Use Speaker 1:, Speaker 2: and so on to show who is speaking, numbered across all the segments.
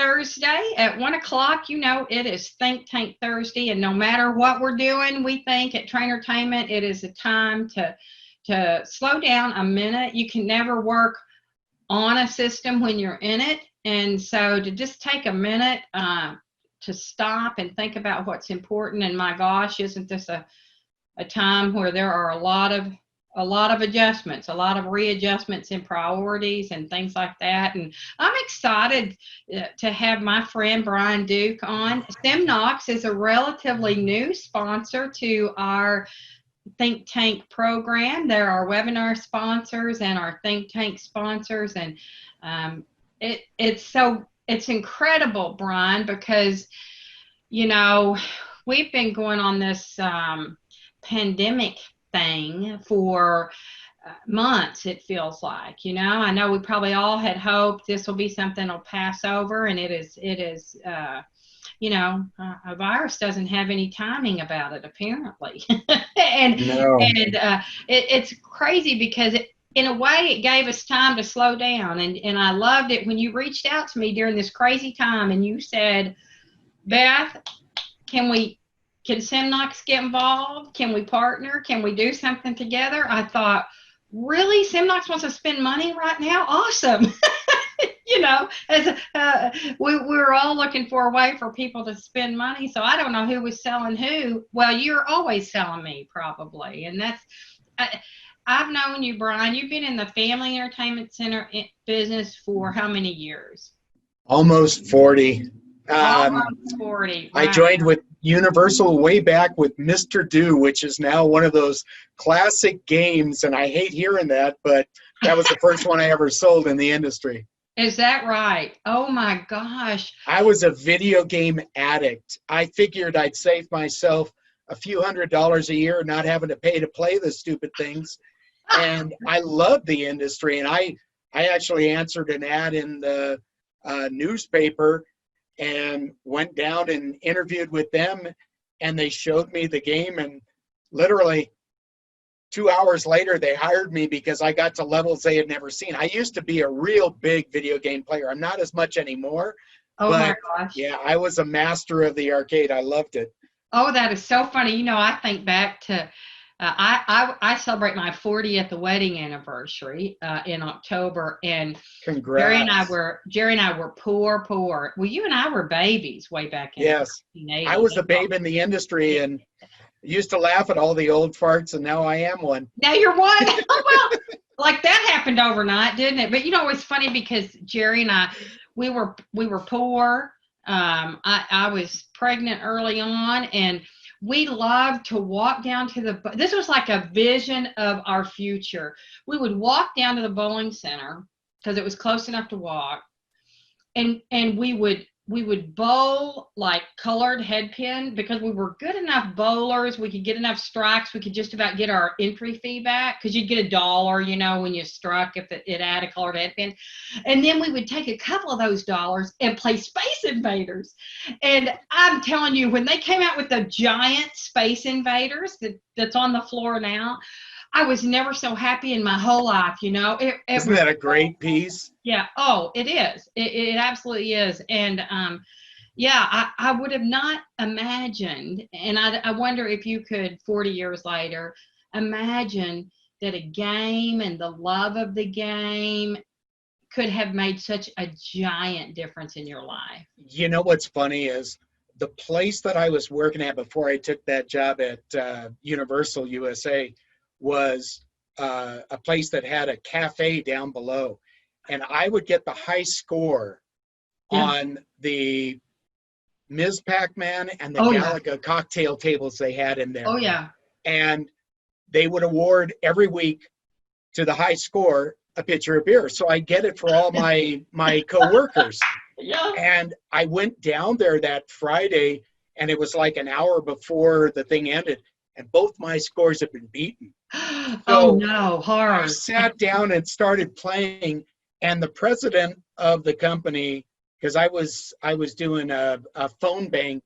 Speaker 1: Thursday at 1 o'clock. You know, it is Think Tank Thursday, and no matter what we're doing, we think at Trainertainment, it is a time to slow down a minute. You can never work on a system when you're in it, and so to just take a minute to stop and think about what's important. And my gosh, isn't this a time where there are a lot of adjustments, a lot of readjustments in priorities and things like that. And I'm excited to have my friend Brian Duke on. Semnox is a relatively new sponsor to our Think Tank program. They're our webinar sponsors and our Think Tank sponsors. And it's incredible, Brian, because, you know, we've been going on this pandemic thing for months, it feels like. You know, I know we probably all had hoped this will be something that'll pass over, and it is you know, a virus doesn't have any timing about it, apparently. and
Speaker 2: No.
Speaker 1: It's crazy because in a way it gave us time to slow down, and I loved it when you reached out to me during this crazy time and you said, Beth, can Semnox get involved? Can we partner? Can we do something together? I thought, really? Semnox wants to spend money right now? Awesome. You know, as we were all looking for a way for people to spend money. So I don't know who was selling who. Well, you're always selling me, probably. And that's, I've known you, Brian. You've been in the family entertainment center business for how many years?
Speaker 2: Almost 40.
Speaker 1: Almost 40. Wow.
Speaker 2: I joined with Universal way back with Mr. Do, which is now one of those classic games, and I hate hearing that, but that was the first one I ever sold in the industry.
Speaker 1: Is that right? Oh my gosh.
Speaker 2: I was a video game addict. I figured I'd save myself a few $100s a year not having to pay to play the stupid things. And I loved the industry, and I actually answered an ad in the newspaper and went down and interviewed with them, and they showed me the game, and literally 2 hours later they hired me because I got to levels they had never seen. I used to be a real big video game player. I'm not as much anymore.
Speaker 1: Oh my gosh.
Speaker 2: Yeah, I was a master of the arcade. I loved it.
Speaker 1: Oh, that is so funny. You know, I think back to I celebrate my 40th wedding anniversary in October, and
Speaker 2: Congrats.
Speaker 1: Jerry and I were poor. Well, you and I were babies way back in
Speaker 2: the 1980s. I was a babe in the industry and used to laugh at all the old farts, and now I am one.
Speaker 1: Now you're one. Well, like that happened overnight, didn't it? But you know, it's funny because Jerry and I, we were poor. I was pregnant early on, and we loved to walk down to this was like a vision of our future. We would walk down to the bowling center because it was close enough to walk, and we would bowl like colored headpin because we were good enough bowlers. We could get enough strikes. We could just about get our entry fee back because you'd get $1, you know, when you struck if it had a colored headpin. And then we would take a couple of those dollars and play Space Invaders. And I'm telling you, when they came out with the giant Space Invaders that's on the floor now, I was never so happy in my whole life, you know.
Speaker 2: Isn't that a great piece?
Speaker 1: Yeah. Oh, it is. It absolutely is. And yeah, I would have not imagined, and I wonder if you could, 40 years later, imagine that a game and the love of the game could have made such a giant difference in your life.
Speaker 2: You know what's funny is the place that I was working at before I took that job at Universal USA was a place that had a cafe down below, and I would get the high score on the Ms. Pac-Man and the Galaga cocktail tables they had in there.
Speaker 1: Oh yeah.
Speaker 2: And they would award every week to the high score a pitcher of beer. So I get it for all my coworkers.
Speaker 1: Yeah.
Speaker 2: And I went down there that Friday, and it was like an hour before the thing ended, and both my scores had been beaten.
Speaker 1: Oh no, horror.
Speaker 2: I sat down and started playing, and the president of the company, because I was doing a phone bank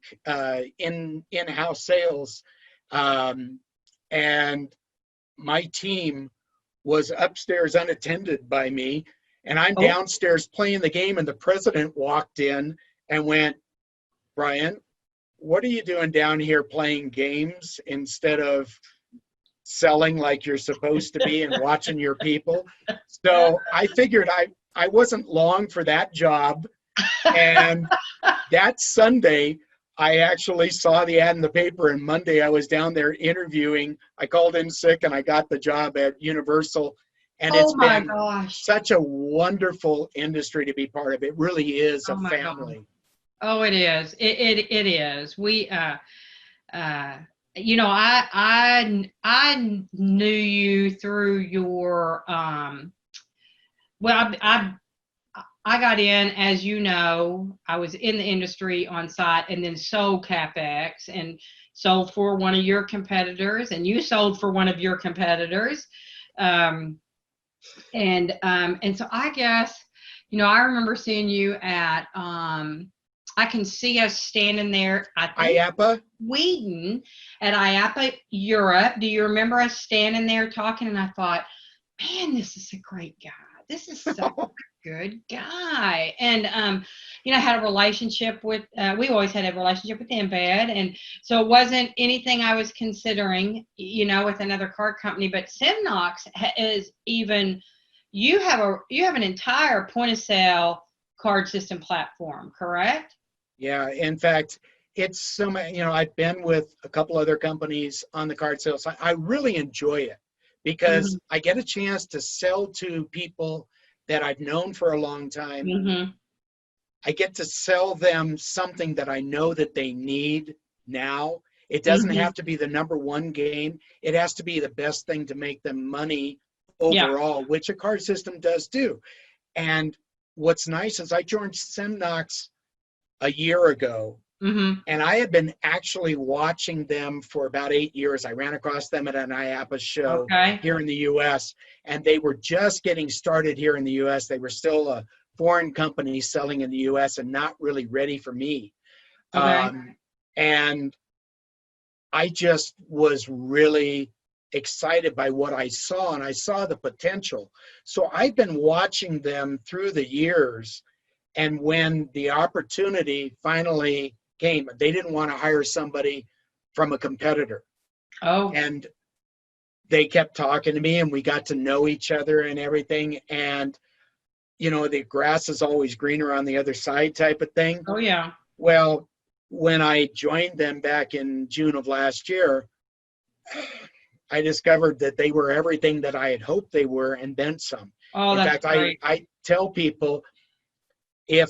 Speaker 2: in-house sales, and my team was upstairs unattended by me, And I'm
Speaker 1: Oh,
Speaker 2: downstairs playing the game, and the president walked in and went, Brian, what are you doing down here playing games instead of selling like you're supposed to be and watching your people? So I figured I wasn't long for that job. And that Sunday, I actually saw the ad in the paper, and Monday I was down there interviewing. I called in sick and I got the job at Universal. And
Speaker 1: oh
Speaker 2: it's
Speaker 1: my
Speaker 2: been
Speaker 1: gosh.
Speaker 2: such a wonderful industry to be part of. It really is a
Speaker 1: Oh my God.
Speaker 2: family.
Speaker 1: Oh, it is. It is. Uh, I knew you through your, well, I got in, as you know, I was in the industry on site and then sold CapEx and sold for one of your competitors, and you sold for one of your competitors. Um, and so I guess, I remember seeing you at, I can see us standing there, I think
Speaker 2: IAPA?
Speaker 1: Sweden, at IAPA Europe. Do you remember us standing there talking? And I thought, man, this is a great guy. This is such a good guy. And, I had a relationship with, we always had a relationship with Embed. And so it wasn't anything I was considering, with another card company. But Semnox is even, you have an entire point of sale card system platform, correct?
Speaker 2: Yeah, in fact, it's so many, I've been with a couple other companies on the card sales. I really enjoy it because
Speaker 1: Mm-hmm.
Speaker 2: I get a chance to sell to people that I've known for a long time.
Speaker 1: Mm-hmm.
Speaker 2: I get to sell them something that I know that they need now. It doesn't
Speaker 1: Mm-hmm.
Speaker 2: have to be the number one game. It has to be the best thing to make them money
Speaker 1: Yeah.
Speaker 2: overall, which a card system does too. And what's nice is I joined Semnox a year ago,
Speaker 1: Mm-hmm.
Speaker 2: and I had been actually watching them for about 8 years. I ran across them at an IAPA show
Speaker 1: Okay.
Speaker 2: here in the US, and they were just getting started here in the US. They were still a foreign company selling in the US and not really ready for me.
Speaker 1: Okay.
Speaker 2: And I just was really excited by what I saw, and I saw the potential. So I've been watching them through the years. And when the opportunity finally came, they didn't want to hire somebody from a competitor.
Speaker 1: Oh.
Speaker 2: And they kept talking to me, and we got to know each other and everything. And, the grass is always greener on the other side type of thing.
Speaker 1: Oh yeah.
Speaker 2: Well, when I joined them back in June of last year, I discovered that they were everything that I had hoped they were and then some.
Speaker 1: Oh,
Speaker 2: In
Speaker 1: that's
Speaker 2: fact,
Speaker 1: great.
Speaker 2: I tell people, if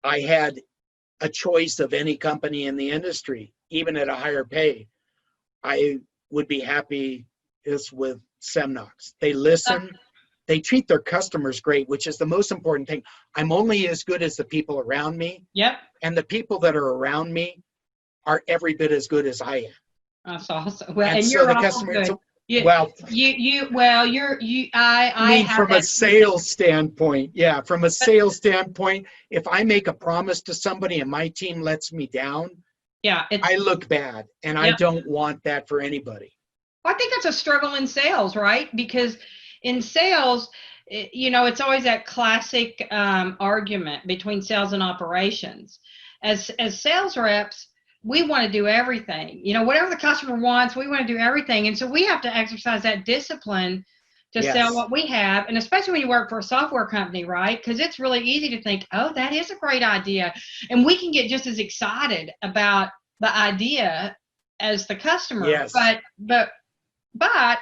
Speaker 2: I had a choice of any company in the industry, even at a higher pay, I would be happy is with Semnox. They listen, they treat their customers great, which is the most important thing. I'm only as good as the people around me,
Speaker 1: Yep.
Speaker 2: and the people that are around me are every bit as good as I am.
Speaker 1: That's awesome. Well,
Speaker 2: And
Speaker 1: and
Speaker 2: so
Speaker 1: you're
Speaker 2: the
Speaker 1: awful
Speaker 2: customer,
Speaker 1: good. You,
Speaker 2: well,
Speaker 1: well, I
Speaker 2: I mean,
Speaker 1: have
Speaker 2: from a
Speaker 1: that.
Speaker 2: sales standpoint, yeah, from a sales standpoint, if I make a promise to somebody and my team lets me down,
Speaker 1: Yeah,
Speaker 2: I look bad, and I
Speaker 1: yeah.
Speaker 2: don't want that for anybody.
Speaker 1: I think that's a struggle in sales, right? Because in sales, it's always that classic argument between sales and operations. As sales reps, we want to do everything. Whatever the customer wants, we want to do everything, and so we have to exercise that discipline to sell
Speaker 2: Yes.
Speaker 1: what we have, and especially when you work for a software company, right? Because it's really easy to think, oh, that is a great idea, and we can get just as excited about the idea as the customer,
Speaker 2: Yes.
Speaker 1: but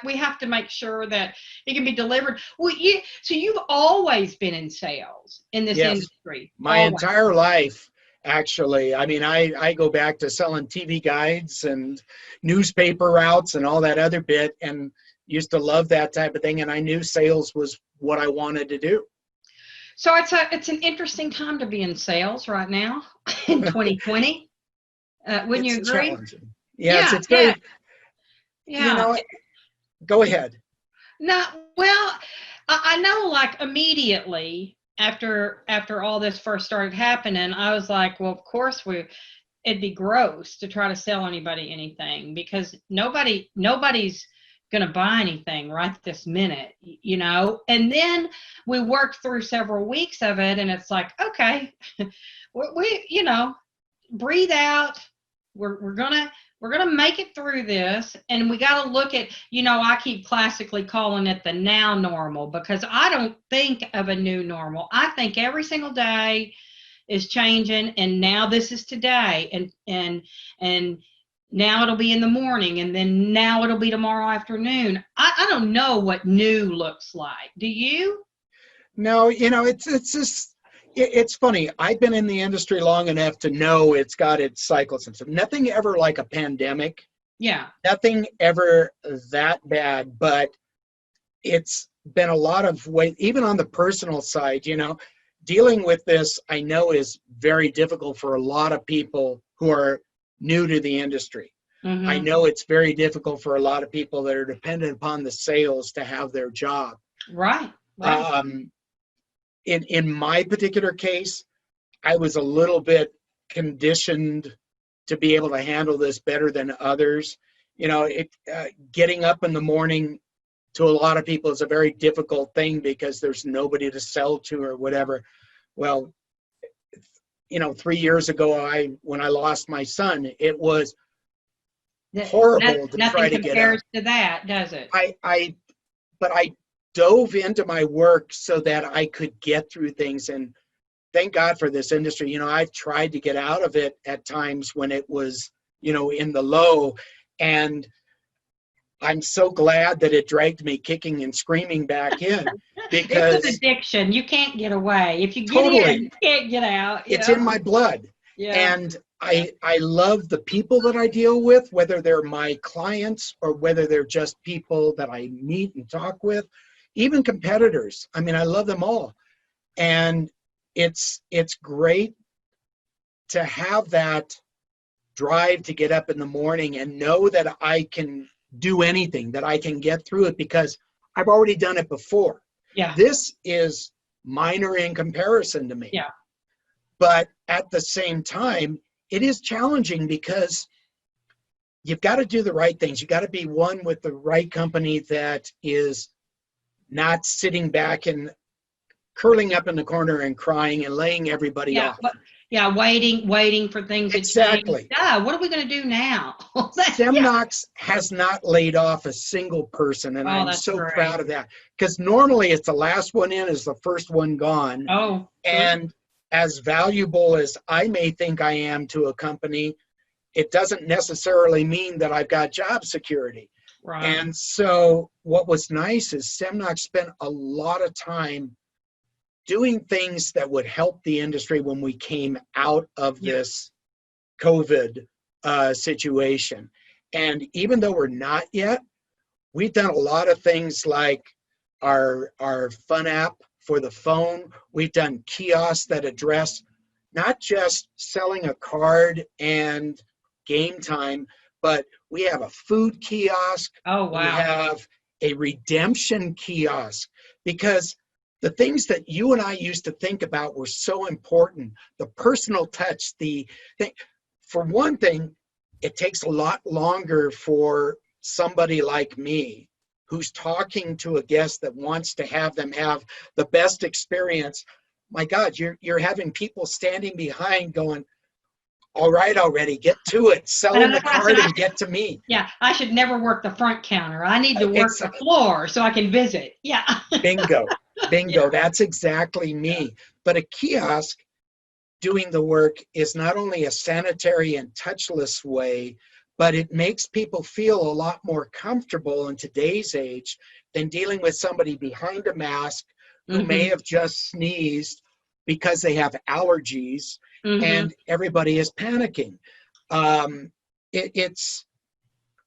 Speaker 1: we have to make sure that it can be delivered. Well, so you've always been in sales in this
Speaker 2: Yes.
Speaker 1: industry.
Speaker 2: My
Speaker 1: Always.
Speaker 2: entire life, actually. I mean, I go back to selling TV guides and newspaper routes and all that other bit, and used to love that type of thing. And I knew sales was what I wanted to do.
Speaker 1: So it's an interesting time to be in sales right now in 2020. Wouldn't you
Speaker 2: It's
Speaker 1: agree?
Speaker 2: challenging. Yes,
Speaker 1: Yeah,
Speaker 2: it's
Speaker 1: yeah,
Speaker 2: very, you
Speaker 1: yeah.
Speaker 2: know, go ahead.
Speaker 1: No, well, I know, like, immediately after all this first started happening, I was like, well, of course it'd be gross to try to sell anybody anything, because nobody's going to buy anything right this minute, you know. And then we worked through several weeks of it, and it's like, okay, we you know, breathe out. We're gonna make it through this, and we got to look at, you know, I keep classically calling it the now normal, because I don't think of a new normal. I think every single day is changing, and now this is today, and now it'll be in the morning, and then now it'll be tomorrow afternoon. I don't know what new looks like. Do you?
Speaker 2: No, you know, it's just, it's funny. I've been in the industry long enough to know it's got its cycles and stuff. Nothing ever like a pandemic.
Speaker 1: Yeah.
Speaker 2: Nothing ever that bad, but it's been a lot of weight, even on the personal side, you know. Dealing with this, I know, is very difficult for a lot of people who are new to the industry.
Speaker 1: Mm-hmm.
Speaker 2: I know it's very difficult for a lot of people that are dependent upon the sales to have their job.
Speaker 1: Right.
Speaker 2: In my particular case, I was a little bit conditioned to be able to handle this better than others. You know, getting up in the morning to a lot of people is a very difficult thing because there's nobody to sell to or whatever. Well, you know, 3 years ago, when I lost my son, it was horrible to try to get up.
Speaker 1: Nothing compares to that, does it?
Speaker 2: But I dove into my work so that I could get through things, and thank God for this industry. You know, I've tried to get out of it at times when it was, you know, in the low, and I'm so glad that it dragged me kicking and screaming back in, because
Speaker 1: it's an addiction. You can't get away. If you get
Speaker 2: totally,
Speaker 1: in, you can't get out.
Speaker 2: It's in my blood.
Speaker 1: Yeah.
Speaker 2: And I love the people that I deal with, whether they're my clients or whether they're just people that I meet and talk with, even competitors. I mean, I love them all. And it's great to have that drive to get up in the morning and know that I can do anything, that I can get through it, because I've already done it before.
Speaker 1: Yeah.
Speaker 2: This is minor in comparison to me.
Speaker 1: Yeah.
Speaker 2: But at the same time, it is challenging because you've got to do the right things. You got to be one with the right company that is not sitting back and curling up in the corner and crying and laying everybody off.
Speaker 1: Waiting for things to
Speaker 2: Exactly.
Speaker 1: change. What are we going to do now?
Speaker 2: Semnox has not laid off a single person, and I'm so
Speaker 1: great.
Speaker 2: proud of that, because normally it's the last one in is the first one gone.
Speaker 1: Oh,
Speaker 2: and as valuable as I may think I am to a company, it doesn't necessarily mean that I've got job security.
Speaker 1: Right.
Speaker 2: And so what was nice is Semnox spent a lot of time doing things that would help the industry when we came out of this COVID situation. And even though we're not yet, we've done a lot of things like our fun app for the phone. We've done kiosks that address not just selling a card and game time, but we have a food kiosk.
Speaker 1: Oh, wow.
Speaker 2: We have a redemption kiosk, because the things that you and I used to think about were so important. The personal touch, for one thing, it takes a lot longer for somebody like me who's talking to a guest that wants to have them have the best experience. My God, you're having people standing behind going, all right, already, get to it. Sell them the card and get to me.
Speaker 1: Yeah, I should never work the front counter. I need to work the floor so I can visit. Yeah.
Speaker 2: Bingo. Yeah. That's exactly me. But a kiosk doing the work is not only a sanitary and touchless way, but it makes people feel a lot more comfortable in today's age than dealing with somebody behind a mask who may have just sneezed because they have allergies and everybody is panicking.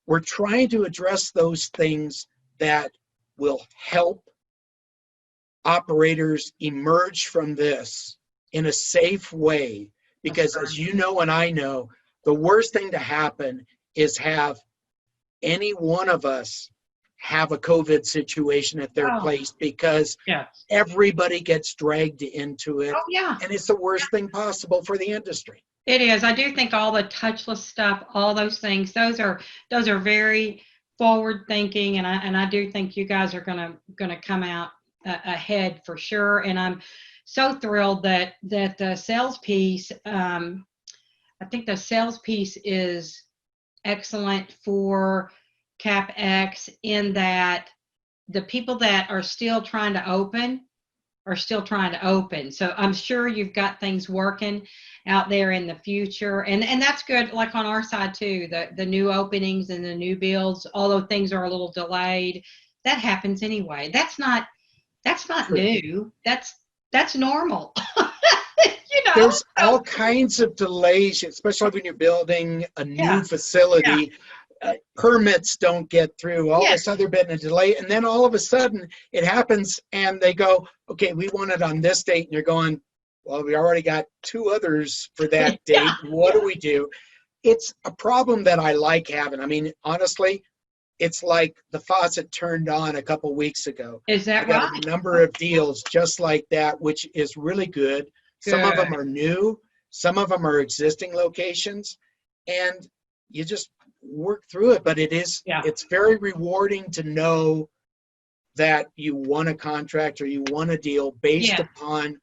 Speaker 2: We're trying to address those things that will help operators emerge from this in a safe way, because as you know and I know, the worst thing to happen is have any one of us have a COVID situation at their place, because everybody gets dragged into it. And it's the worst thing possible for the industry.
Speaker 1: It is. I do think all the touchless stuff, all those things, those are very forward thinking, and I do think you guys are gonna come out ahead for sure. And I'm so thrilled that the sales piece. I think the sales piece is excellent for CapEx in that the people that are still trying to open are still trying to open. So I'm sure you've got things working out there in the future. And that's good, like on our side too, the new openings and the new builds, although things are a little delayed, that happens anyway. That's not
Speaker 2: True.
Speaker 1: new. That's normal.
Speaker 2: There's
Speaker 1: So,
Speaker 2: all kinds of delays, especially when you're building a new
Speaker 1: yeah,
Speaker 2: facility. Permits don't get through, all
Speaker 1: yes,
Speaker 2: this other bit and a delay, and then all of a sudden it happens and they go, okay, we want it on this date, and you're going, well, we already got 2 others for that
Speaker 1: yeah,
Speaker 2: date. What do we do? It's a problem that I like having. I mean, honestly, it's like the faucet turned on a couple weeks ago.
Speaker 1: is
Speaker 2: I
Speaker 1: that
Speaker 2: got
Speaker 1: right?
Speaker 2: a number of deals just like that, which is really good. Some of
Speaker 1: Good.
Speaker 2: them are new, some of them are existing locations, and you just work through it. But
Speaker 1: Yeah,
Speaker 2: it's very rewarding to know that you won a contract or you won a deal based
Speaker 1: yeah,
Speaker 2: upon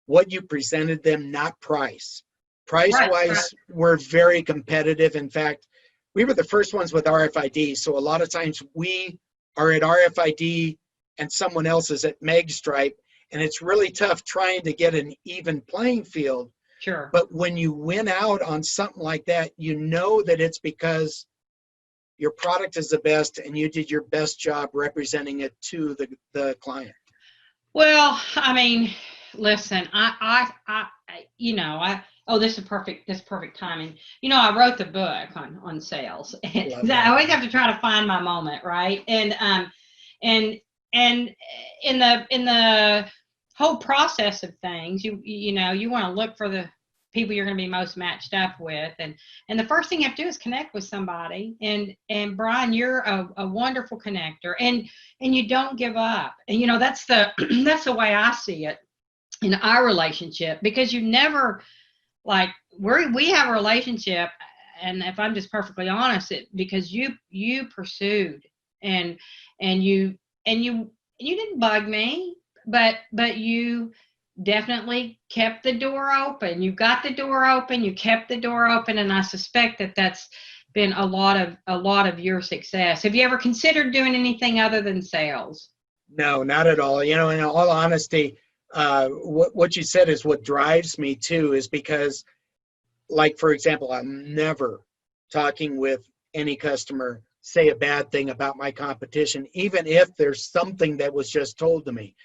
Speaker 2: what you presented them, not price. Price
Speaker 1: right, right.
Speaker 2: wise, we're very competitive. In fact, we were the first ones with RFID. So a lot of times we are at RFID and someone else is at Megstripe. And it's really tough trying to get an even playing field.
Speaker 1: Sure.
Speaker 2: But when you win out on something like that, you know that it's because your product is the best and you did your best job representing it to the client.
Speaker 1: Well, I mean, listen, oh, this is perfect timing. I wrote the book on sales.
Speaker 2: Love
Speaker 1: And I
Speaker 2: that.
Speaker 1: always have to try to find my moment, right? And and in the whole process of things, you want to look for the people you're going to be most matched up with, and the first thing you have to do is connect with somebody. And Brian, you're a wonderful connector, and you don't give up. And that's the that's the way I see it in our relationship, because you never, like, we have a relationship, and if I'm just perfectly honest, because you pursued, and and you didn't bug me, but you definitely kept the door open. You got the door open, you kept the door open, and I suspect that that's been a lot of your success. Have you ever considered doing anything other than sales?
Speaker 2: No, not at all. In all honesty, what you said is what drives me too, is because, like, for example, I'm never talking with any customer say a bad thing about my competition, even if there's something that was just told to me.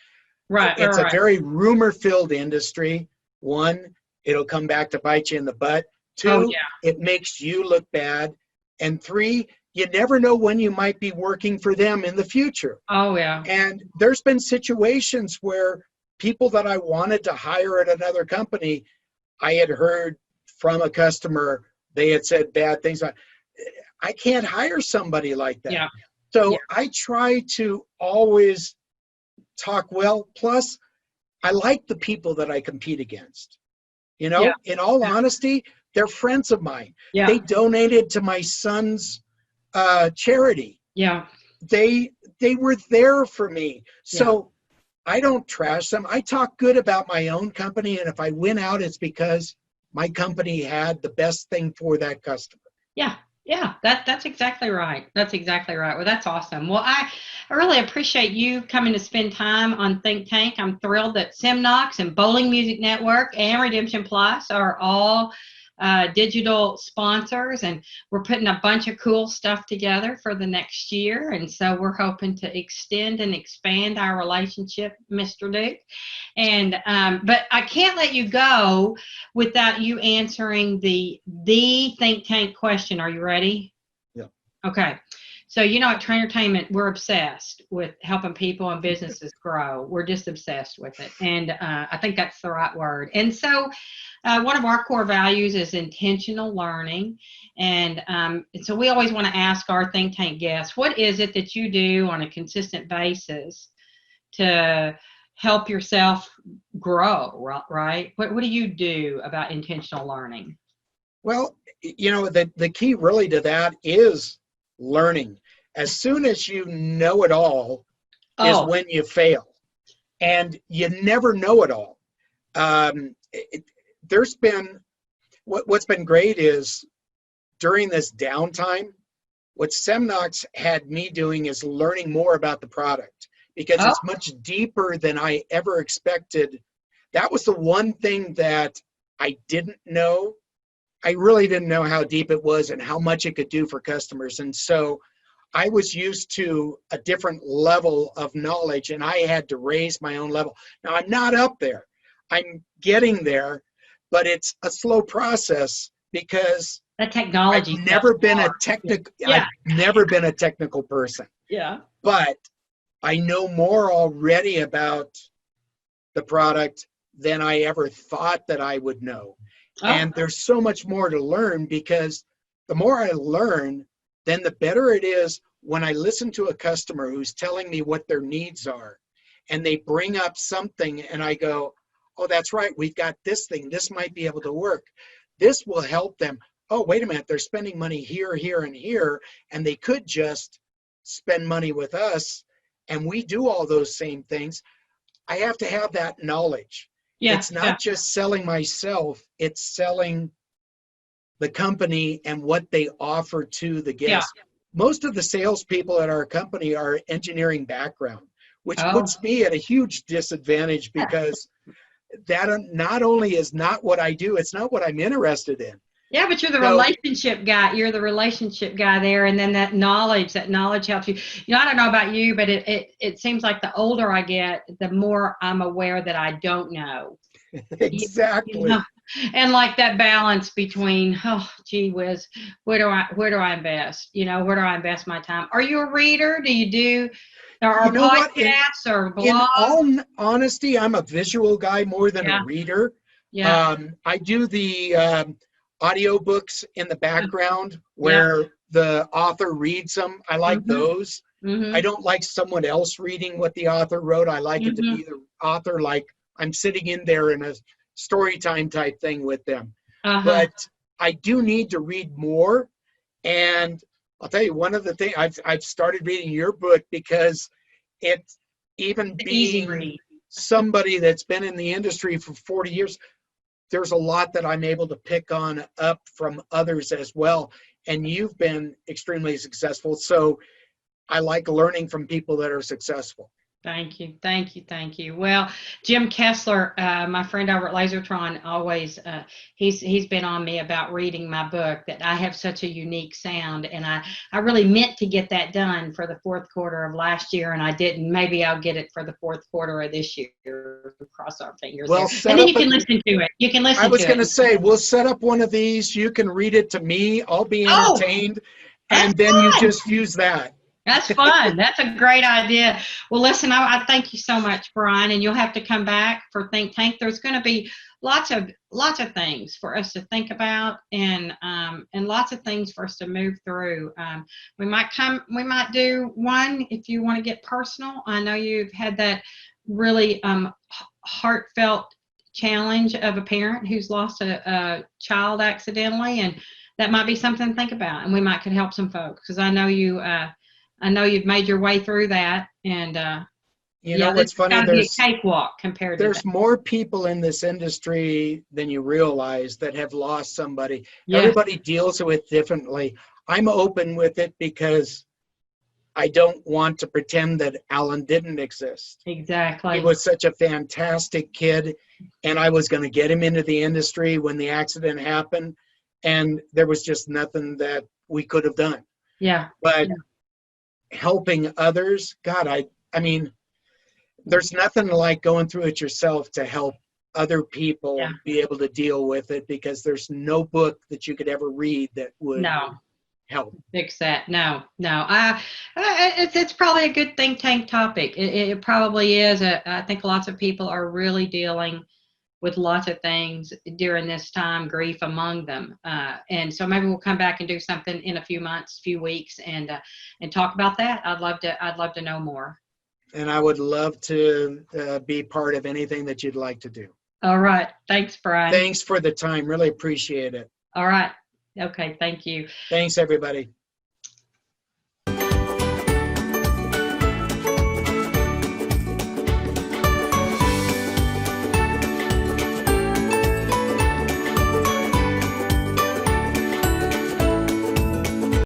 Speaker 1: Right, right,
Speaker 2: It's a
Speaker 1: right.
Speaker 2: very rumor-filled industry. One, it'll come back to bite you in the butt.
Speaker 1: Oh
Speaker 2: Two, it makes you look bad. And three, you never know when you might be working for them in the future.
Speaker 1: oh yeah.
Speaker 2: And there's been situations where people that I wanted to hire at another company, I had heard from a customer, they had said bad things about. I can't hire somebody like that.
Speaker 1: Yeah, yeah,
Speaker 2: So I try to always talk well. Plus, I like the people that I compete against.
Speaker 1: yeah,
Speaker 2: In all honesty, they're friends of mine.
Speaker 1: yeah,
Speaker 2: They donated to my son's charity.
Speaker 1: yeah,
Speaker 2: They were there for me.
Speaker 1: yeah.
Speaker 2: So I don't trash them. I talk good about my own company, and if I win out, it's because my company had the best thing for that customer.
Speaker 1: Yeah, yeah, that's exactly right. That's exactly right. Well, that's awesome. Well, I really appreciate you coming to spend time on Think Tank. I'm thrilled that Semnox and Bowling Music Network and Redemption Plus are all digital sponsors, and we're putting a bunch of cool stuff together for the next year. And so we're hoping to extend and expand our relationship, Mr. Duke. And but I can't let you go without you answering the think tank question. Are you ready?
Speaker 2: Yeah.
Speaker 1: Okay. So, at Traintertainment, we're obsessed with helping people and businesses grow. We're just obsessed with it. And I think that's the right word. And so one of our core values is intentional learning. And so we always want to ask our think tank guests, what is it that you do on a consistent basis to help yourself grow, right? What do you do about intentional learning?
Speaker 2: Well, the key really to that is learning. As soon as you know it all is
Speaker 1: Oh,
Speaker 2: when you fail. And you never know it all. There's been, what's been great is during this downtime, what Semnox had me doing is learning more about the product because
Speaker 1: oh,
Speaker 2: it's much deeper than I ever expected. That was the one thing that I didn't know. I really didn't know how deep it was and how much it could do for customers. And so I was used to a different level of knowledge and I had to raise my own level. Now I'm not up there. I'm getting there, but it's a slow process because
Speaker 1: the technology
Speaker 2: I've
Speaker 1: stuff.
Speaker 2: never been a technical
Speaker 1: Yeah.
Speaker 2: I've never been a technical person.
Speaker 1: Yeah.
Speaker 2: But I know more already about the product than I ever thought that I would know.
Speaker 1: Oh,
Speaker 2: And there's so much more to learn because the more I learn, then the better it is when I listen to a customer who's telling me what their needs are and they bring up something and I go, oh, that's right, we've got this thing. This might be able to work. This will help them. Oh, wait a minute, they're spending money here, here, and here, and they could just spend money with us and we do all those same things. I have to have that knowledge.
Speaker 1: yeah.
Speaker 2: It's
Speaker 1: Yeah.
Speaker 2: not just selling myself, it's selling the company and what they offer to the
Speaker 1: Yeah.
Speaker 2: guests. Most of the salespeople at our company are engineering background, which
Speaker 1: Oh,
Speaker 2: puts me at a huge disadvantage because that not only is not what I do, it's not what I'm interested in.
Speaker 1: yeah, but you're the
Speaker 2: So
Speaker 1: relationship guy. You're the relationship guy there, and then that knowledge helps you. You know, I don't know about you, but it seems like the older I get, the more I'm aware that I don't know. You
Speaker 2: exactly.
Speaker 1: know, and like that balance between, oh, gee whiz, where do I invest? You know, where do I invest my time? Are you a reader? Do you do,
Speaker 2: You
Speaker 1: or
Speaker 2: know what?
Speaker 1: podcasts or
Speaker 2: In
Speaker 1: blogs?
Speaker 2: all honesty, I'm a visual guy more than a
Speaker 1: Yeah,
Speaker 2: reader.
Speaker 1: yeah,
Speaker 2: I do the audiobooks in the background
Speaker 1: yeah.
Speaker 2: where the author reads them. I like
Speaker 1: Mm-hmm,
Speaker 2: those. I
Speaker 1: mm-hmm,
Speaker 2: don't like someone else reading what the author wrote. I like it to
Speaker 1: mm-hmm.
Speaker 2: be the author, like I'm sitting in there in a story time type thing with them.
Speaker 1: Uh-huh.
Speaker 2: But I do need to read more. And I'll tell you one of the things I've started reading your book because it's even
Speaker 1: The easy
Speaker 2: being
Speaker 1: read.
Speaker 2: somebody that's been in the industry for 40 years, there's a lot that I'm able to pick on up from others as well. And you've been extremely successful. So I like learning from people that are successful.
Speaker 1: Thank you, thank you, thank you. Well, Jim Kessler, my friend over at Lasertron, always he's been on me about reading my book. That I have such a unique sound, and I really meant to get that done for the fourth quarter of last year, and I didn't. Maybe I'll get it for the fourth quarter of this year. Cross our fingers
Speaker 2: Well,
Speaker 1: there, and
Speaker 2: set
Speaker 1: then
Speaker 2: up
Speaker 1: you can listen to it. You can
Speaker 2: I
Speaker 1: listen
Speaker 2: was
Speaker 1: to
Speaker 2: going to
Speaker 1: it.
Speaker 2: say, we'll set up one of these. You can read it to me. I'll be
Speaker 1: Oh,
Speaker 2: entertained.
Speaker 1: that's
Speaker 2: And then you
Speaker 1: fun.
Speaker 2: just use that.
Speaker 1: That's fun. That's a great idea. Well, listen, I thank you so much, Brian, and you'll have to come back for Think Tank. There's going to be lots of things for us to think about, and lots of things for us to move through. We might do one if you want to get personal. I know you've had that really heartfelt challenge of a parent who's lost a child accidentally, and that might be something to think about, and we might could help some folks because I know you. I know you've made your way through that, and
Speaker 2: You know
Speaker 1: yeah, this
Speaker 2: what's
Speaker 1: has
Speaker 2: funny?
Speaker 1: got to be a cakewalk compared to that.
Speaker 2: There's more people in this industry than you realize that have lost somebody.
Speaker 1: Yes,
Speaker 2: Everybody deals with it differently. I'm open with it because I don't want to pretend that Alan didn't exist. He
Speaker 1: exactly.
Speaker 2: was such a fantastic kid, and I was going to get him into the industry when the accident happened, and there was just nothing that we could have done.
Speaker 1: Yeah,
Speaker 2: But
Speaker 1: yeah,
Speaker 2: helping others, God, I mean, there's nothing like going through it yourself to help other
Speaker 1: yeah.
Speaker 2: people be able to deal with it because there's no book that you could ever read that would
Speaker 1: No,
Speaker 2: help.
Speaker 1: fix that. No, no. It's probably a good think tank topic. It probably is. I think lots of people are really dealing with lots of things during this time, grief among them. And so maybe we'll come back and do something in a few months, few weeks, and talk about that. I'd love to know more.
Speaker 2: And I would love to be part of anything that you'd like to do.
Speaker 1: All right. Thanks, Brian.
Speaker 2: Thanks for the time. Really appreciate it.
Speaker 1: All right. Okay. Thank you.
Speaker 2: Thanks, everybody.